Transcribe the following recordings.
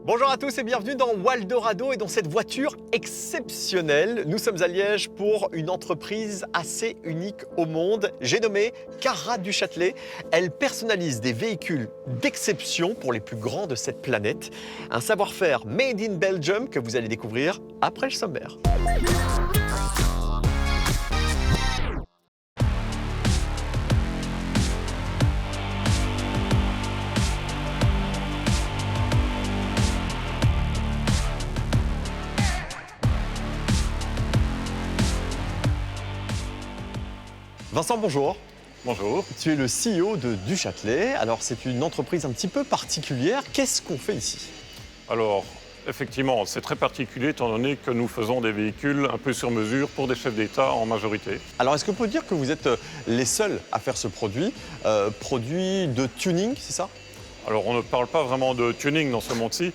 Bonjour à tous et bienvenue dans Waldorado et dans cette voiture exceptionnelle. Nous sommes à Liège pour une entreprise assez unique au monde. J'ai nommé Cara du Châtelet. Elle personnalise des véhicules d'exception pour les plus grands de cette planète. Un savoir-faire made in Belgium que vous allez découvrir après le sommaire. Vincent, bonjour. Bonjour. Tu es le CEO de Du Châtelet. Alors, c'est une entreprise un petit peu particulière. Qu'est-ce qu'on fait ici? Alors, effectivement, c'est très particulier étant donné que nous faisons des véhicules un peu sur mesure pour des chefs d'État en majorité. Alors, est-ce qu'on peut dire que vous êtes les seuls à faire ce produit, produit de tuning, c'est ça? Alors, on ne parle pas vraiment de tuning dans ce monde-ci,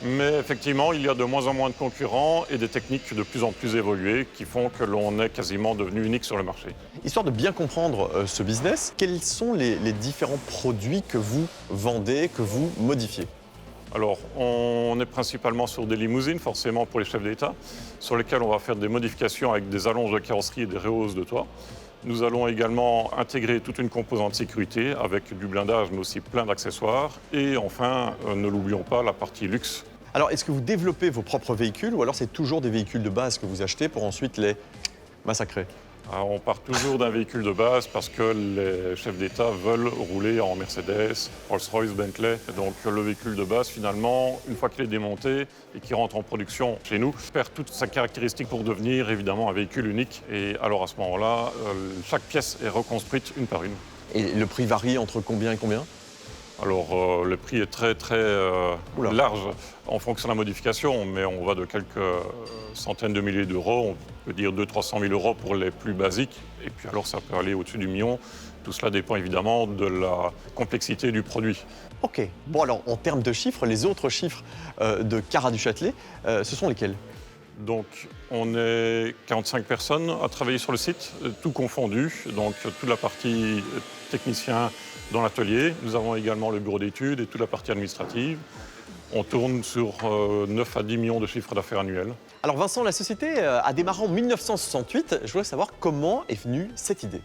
mais effectivement, il y a de moins en moins de concurrents et des techniques de plus en plus évoluées qui font que l'on est quasiment devenu unique sur le marché. Histoire de bien comprendre ce business, quels sont les différents produits que vous vendez, que vous modifiez? Alors, on est principalement sur des limousines, forcément pour les chefs d'État, sur lesquelles on va faire des modifications avec des allonges de carrosserie et des rehausses de toit. Nous allons également intégrer toute une composante sécurité avec du blindage, mais aussi plein d'accessoires. Et enfin, ne l'oublions pas, la partie luxe. Alors, est-ce que vous développez vos propres véhicules ou alors c'est toujours des véhicules de base que vous achetez pour ensuite les massacrer? Alors, on part toujours d'un véhicule de base parce que les chefs d'État veulent rouler en Mercedes, Rolls-Royce, Bentley. Donc le véhicule de base, finalement, une fois qu'il est démonté et qu'il rentre en production chez nous, perd toute sa caractéristique pour devenir évidemment un véhicule unique. Et alors à ce moment-là, chaque pièce est reconstruite une par une. Et le prix varie entre combien et combien? Alors, le prix est très large en fonction de la modification, mais on va de quelques centaines de milliers d'euros, on peut dire 200 000 à 300 000 euros pour les plus basiques, et puis alors ça peut aller au-dessus du million. Tout cela dépend évidemment de la complexité du produit. Ok. Bon alors, en termes de chiffres, les autres chiffres de Cara du Châtelet, ce sont lesquels? Donc, on est 45 personnes à travailler sur le site, tout confondu, donc toute la partie technicien dans l'atelier. Nous avons également le bureau d'études et toute la partie administrative. On tourne sur 9 à 10 millions de chiffres d'affaires annuels. Alors Vincent, la société a démarré en 1968. Je voudrais savoir comment est venue cette idée.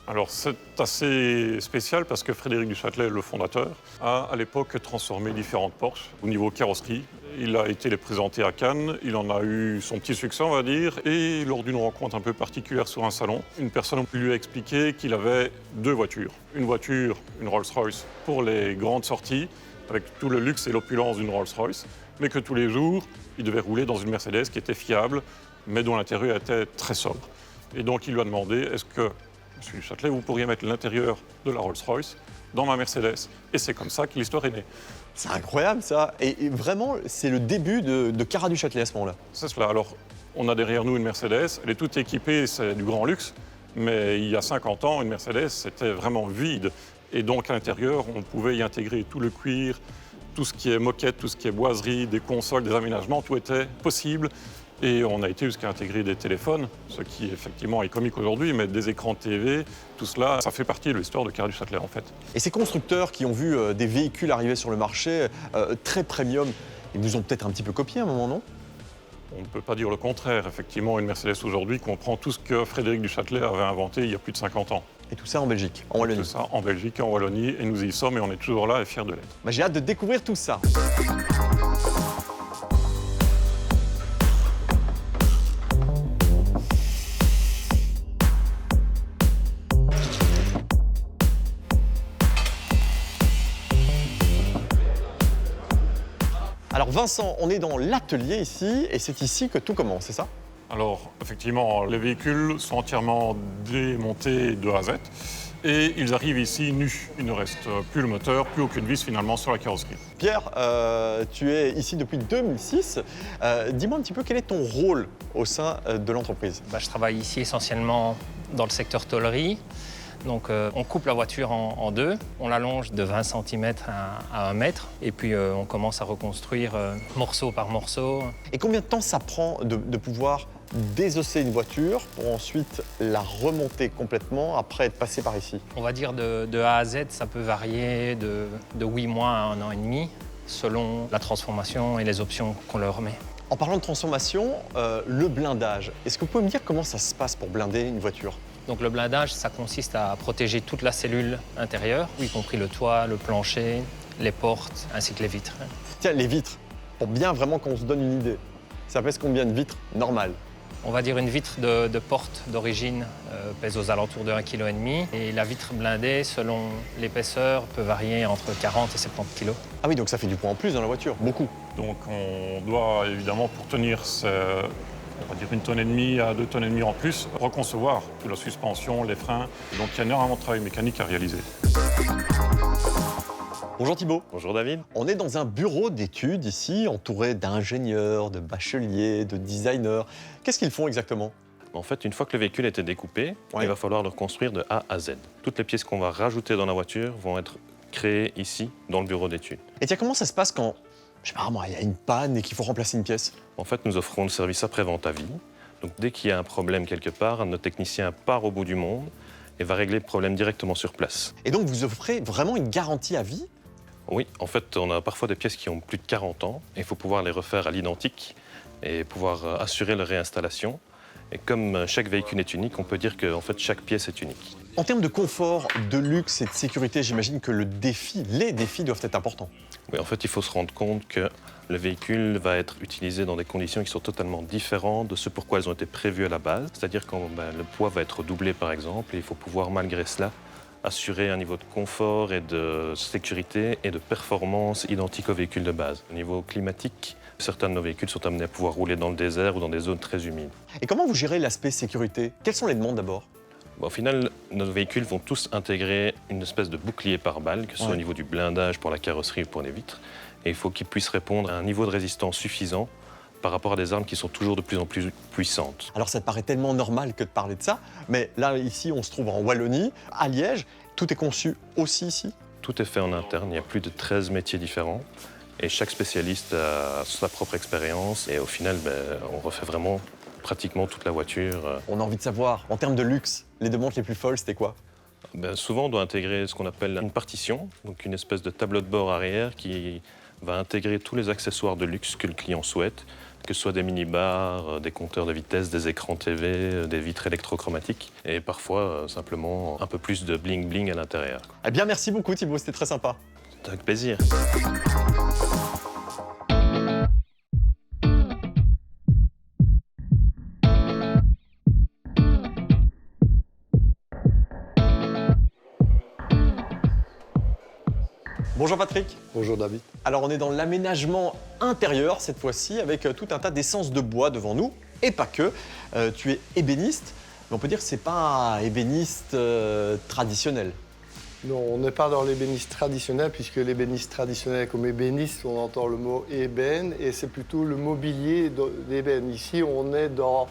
Alors c'est assez spécial parce que Frédéric du Châtelet, le fondateur, a à l'époque transformé différentes Porsche au niveau carrosserie. Il a été les présenter à Cannes, il en a eu son petit succès on va dire, et lors d'une rencontre un peu particulière sur un salon, une personne lui a expliqué qu'il avait deux voitures. Une voiture, une Rolls-Royce, pour les grandes sorties, avec tout le luxe et l'opulence d'une Rolls-Royce, mais que tous les jours, il devait rouler dans une Mercedes qui était fiable, mais dont l'intérieur était très sobre. Et donc il lui a demandé, est-ce que Monsieur du Châtelet, vous pourriez mettre l'intérieur de la Rolls-Royce dans ma Mercedes. Et c'est comme ça que l'histoire est née. C'est incroyable ça. Et vraiment, c'est le début de Cara du Châtelet à ce moment-là. C'est cela. Alors, on a derrière nous une Mercedes. Elle est toute équipée, c'est du grand luxe. Mais il y a 50 ans, une Mercedes, c'était vraiment vide. Et donc, à l'intérieur, on pouvait y intégrer tout le cuir, tout ce qui est moquette, tout ce qui est boiserie, des consoles, des aménagements, tout était possible. Et on a été jusqu'à intégrer des téléphones, ce qui effectivement est comique aujourd'hui, mais des écrans de TV, tout cela, ça fait partie de l'histoire de Cara du Châtelet en fait. Et ces constructeurs qui ont vu des véhicules arriver sur le marché très premium, ils vous ont peut-être un petit peu copié à un moment, non? On ne peut pas dire le contraire. Effectivement, une Mercedes aujourd'hui comprend tout ce que Frédéric du Châtelet avait inventé il y a plus de 50 ans. Et tout ça en Belgique, en Wallonie. Tout ça en Belgique et en Wallonie, et nous y sommes et on est toujours là et fiers de l'être. Bah, j'ai hâte de découvrir tout ça. Alors Vincent, on est dans l'atelier ici et c'est ici que tout commence, c'est ça? Alors, effectivement, les véhicules sont entièrement démontés de A à Z et ils arrivent ici nus. Il ne reste plus le moteur, plus aucune vis finalement sur la carrosserie. Pierre, tu es ici depuis 2006. Dis-moi un petit peu quel est ton rôle au sein de l'entreprise? Je travaille ici essentiellement dans le secteur tôlerie. Donc on coupe la voiture en deux, on l'allonge de 20 cm à 1 mètre et puis on commence à reconstruire morceau par morceau. Et combien de temps ça prend de pouvoir désosser une voiture pour ensuite la remonter complètement après être passé par ici? On va dire de A à Z, ça peut varier de 8 mois à 1 an et demi. selon la transformation et les options qu'on leur met. En parlant de transformation, le blindage, est-ce que vous pouvez me dire comment ça se passe pour blinder une voiture? Donc le blindage, ça consiste à protéger toute la cellule intérieure, y compris le toit, le plancher, les portes ainsi que les vitres. Tiens, les vitres, pour bien vraiment qu'on se donne une idée, ça pèse combien de vitres normales? On va dire une vitre de porte d'origine pèse aux alentours de 1,5 kg et la vitre blindée, selon l'épaisseur, peut varier entre 40 et 70 kg. Ah oui, donc ça fait du poids en plus dans la voiture, beaucoup. Donc on doit évidemment, pour tenir on va dire 1,5 tonne à 2,5 tonnes en plus, reconcevoir toute la suspension, les freins. Donc il y a énormément de travail mécanique à réaliser. Bonjour Thibaut. Bonjour David. On est dans un bureau d'études ici, entouré d'ingénieurs, de bacheliers, de designers. Qu'est-ce qu'ils font exactement? En fait, une fois que le véhicule a été découpé, Ouais. il va falloir le construire de A à Z. Toutes les pièces qu'on va rajouter dans la voiture vont être créées ici, dans le bureau d'études. Et tiens, comment ça se passe quand, je sais pas moi, il y a une panne et qu'il faut remplacer une pièce? En fait, nous offrons le service après-vente à vie. Donc dès qu'il y a un problème quelque part, un de nos techniciens part au bout du monde et va régler le problème directement sur place. Et donc vous offrez vraiment une garantie à vie? Oui, en fait, on a parfois des pièces qui ont plus de 40 ans et il faut pouvoir les refaire à l'identique et pouvoir assurer leur réinstallation. Et comme chaque véhicule est unique, on peut dire que en fait, chaque pièce est unique. En termes de confort, de luxe et de sécurité, j'imagine que les défis doivent être importants. Oui, en fait, il faut se rendre compte que le véhicule va être utilisé dans des conditions qui sont totalement différentes de ce pour quoi elles ont été prévues à la base. C'est-à-dire que le poids va être doublé, par exemple, et il faut pouvoir, malgré cela, assurer un niveau de confort et de sécurité et de performance identique au véhicule de base. Au niveau climatique, certains de nos véhicules sont amenés à pouvoir rouler dans le désert ou dans des zones très humides. Et comment vous gérez l'aspect sécurité? Quelles sont les demandes d'abord? Au final, nos véhicules vont tous intégrer une espèce de bouclier pare-balles, que ce soit au niveau du blindage pour la carrosserie ou pour les vitres. Et il faut qu'ils puissent répondre à un niveau de résistance suffisant par rapport à des armes qui sont toujours de plus en plus puissantes. Alors ça te paraît tellement normal que de parler de ça, mais là, ici, on se trouve en Wallonie, à Liège. Tout est conçu aussi ici? Tout est fait en interne, il y a plus de 13 métiers différents. Et chaque spécialiste a sa propre expérience. Et au final, on refait vraiment pratiquement toute la voiture. On a envie de savoir, en termes de luxe, les demandes les plus folles, c'était quoi? Souvent, on doit intégrer ce qu'on appelle une partition, donc une espèce de tableau de bord arrière qui va intégrer tous les accessoires de luxe que le client souhaite, que ce soit des mini-bars, des compteurs de vitesse, des écrans TV, des vitres électrochromatiques et parfois simplement un peu plus de bling-bling à l'intérieur. Eh bien, merci beaucoup Thibaut, c'était très sympa. C'est avec plaisir. Bonjour Patrick. Bonjour David. Alors on est dans l'aménagement intérieur cette fois-ci avec tout un tas d'essences de bois devant nous et pas que. Tu es ébéniste, mais on peut dire que c'est pas ébéniste traditionnel. Non, on n'est pas dans l'ébéniste traditionnel, puisque l'ébéniste traditionnel, comme ébéniste, on entend le mot ébène, et c'est plutôt le mobilier d'ébène. Ici, on est dans,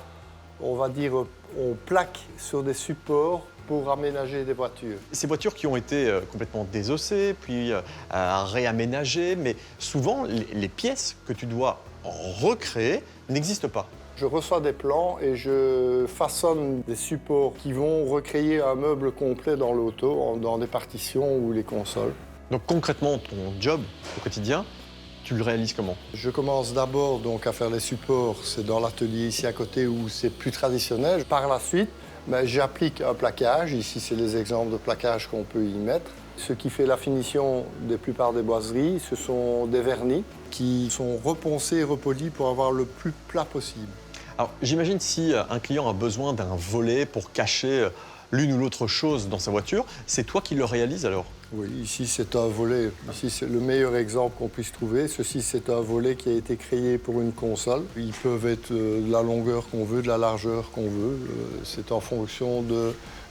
on va dire, on plaque sur des supports pour aménager des voitures. Ces voitures qui ont été complètement désossées, puis réaménagées, mais souvent les pièces que tu dois recréer n'existent pas. Je reçois des plans et je façonne des supports qui vont recréer un meuble complet dans l'auto, dans des partitions ou les consoles. Donc concrètement, ton job au quotidien, tu le réalises comment? Je commence d'abord donc à faire les supports, c'est dans l'atelier ici à côté où c'est plus traditionnel. Par la suite, j'applique un plaquage. Ici, c'est les exemples de plaquage qu'on peut y mettre. Ce qui fait la finition des plupart des boiseries, ce sont des vernis qui sont reponcés et repolis pour avoir le plus plat possible. Alors j'imagine si un client a besoin d'un volet pour cacher l'une ou l'autre chose dans sa voiture, c'est toi qui le réalises alors? Oui, ici c'est un volet. Ici c'est le meilleur exemple qu'on puisse trouver. Ceci c'est un volet qui a été créé pour une console. Ils peuvent être de la longueur qu'on veut, de la largeur qu'on veut. C'est en fonction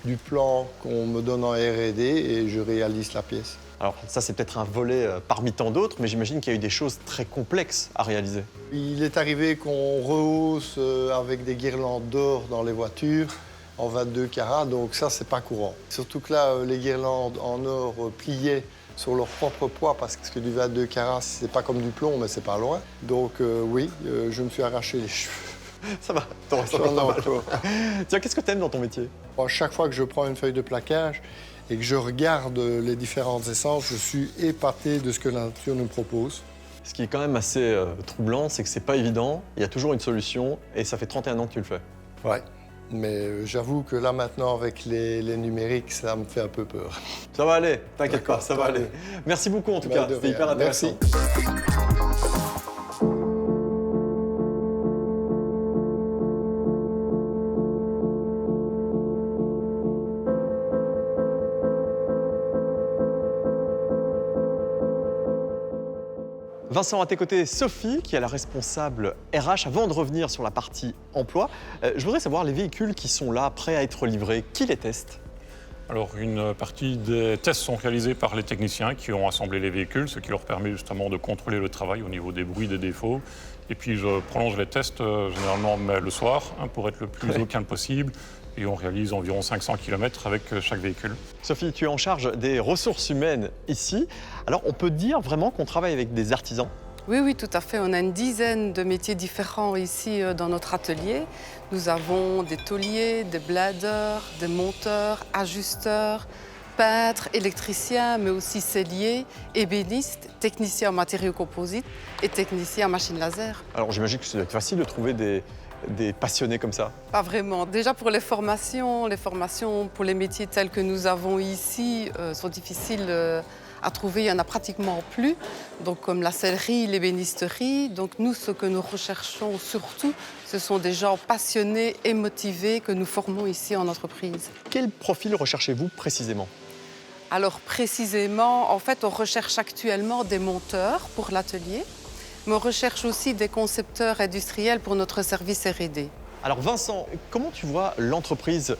du plan qu'on me donne en R&D et je réalise la pièce. Alors ça c'est peut-être un volet parmi tant d'autres, mais j'imagine qu'il y a eu des choses très complexes à réaliser. Il est arrivé qu'on rehausse avec des guirlandes d'or dans les voitures en 22 carats, donc ça c'est pas courant. Surtout que là, les guirlandes en or pliaient sur leur propre poids parce que du 22 carats, c'est pas comme du plomb, mais c'est pas loin. Donc oui, je me suis arraché les cheveux. Ça va, t'en restes pas mal. Encore. Tiens, qu'est-ce que t'aimes dans ton métier? Chaque fois que je prends une feuille de plaquage et que je regarde les différentes essences, je suis épaté de ce que la nature nous propose. Ce qui est quand même assez troublant, c'est que c'est pas évident, il y a toujours une solution et ça fait 31 ans que tu le fais. Ouais. Mais j'avoue que là maintenant avec les numériques, ça me fait un peu peur. Ça va aller, t'inquiète pas, ça va Allez. aller. Merci beaucoup en tout Bah, cas, de c'était rien. hyper intéressant. Merci. Vincent, à tes côtés, Sophie, qui est la responsable RH. Avant de revenir sur la partie emploi, je voudrais savoir les véhicules qui sont là, prêts à être livrés, qui les teste? Alors, une partie des tests sont réalisés par les techniciens qui ont assemblé les véhicules, ce qui leur permet justement de contrôler le travail au niveau des bruits, des défauts. Et puis, je prolonge les tests généralement le soir pour être le plus au calme possible. Et on réalise environ 500 km avec chaque véhicule. Sophie, tu es en charge des ressources humaines ici. Alors, on peut dire vraiment qu'on travaille avec des artisans? Oui, oui, tout à fait. On a une dizaine de métiers différents ici dans notre atelier. Nous avons des tauliers, des bladeurs, des monteurs, ajusteurs, peintres, électriciens, mais aussi selliers, ébénistes, techniciens en matériaux composites et techniciens en machine laser. Alors, j'imagine que ça doit être facile de trouver des passionnés comme ça. Pas vraiment. Déjà pour les formations pour les métiers tels que nous avons ici sont difficiles à trouver. Il n'y en a pratiquement plus. Donc comme la sellerie, l'ébénisterie. Donc nous, ce que nous recherchons surtout, ce sont des gens passionnés et motivés que nous formons ici en entreprise. Quel profil recherchez-vous précisément? Alors précisément, en fait, on recherche actuellement des monteurs pour l'atelier. Mais on recherche aussi des concepteurs industriels pour notre service R&D. Alors Vincent, comment tu vois l'entreprise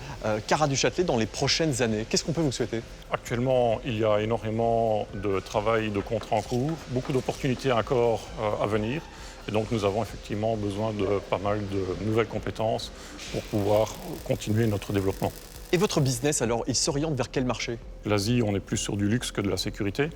Carat du Châtelet dans les prochaines années? Qu'est-ce qu'on peut vous souhaiter? Actuellement, il y a énormément de travail, de contrats en cours, beaucoup d'opportunités encore à venir. Et donc nous avons effectivement besoin de pas mal de nouvelles compétences pour pouvoir continuer notre développement. Et votre business alors, il s'oriente vers quel marché? L'Asie, on est plus sur du luxe que de la sécurité.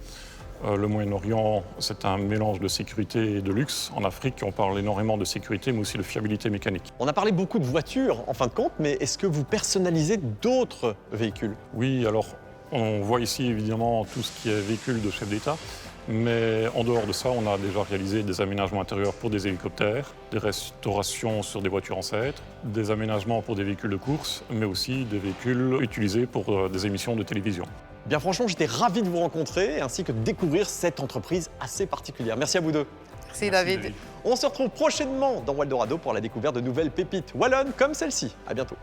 Le Moyen-Orient, c'est un mélange de sécurité et de luxe. En Afrique, on parle énormément de sécurité, mais aussi de fiabilité mécanique. On a parlé beaucoup de voitures en fin de compte, mais est-ce que vous personnalisez d'autres véhicules? Oui, alors on voit ici évidemment tout ce qui est véhicule de chef d'État, mais en dehors de ça, on a déjà réalisé des aménagements intérieurs pour des hélicoptères, des restaurations sur des voitures ancêtres, des aménagements pour des véhicules de course, mais aussi des véhicules utilisés pour des émissions de télévision. Bien franchement, j'étais ravi de vous rencontrer ainsi que de découvrir cette entreprise assez particulière. Merci à vous deux. Merci David. On se retrouve prochainement dans Waldorado pour la découverte de nouvelles pépites wallonnes comme celle-ci. À bientôt.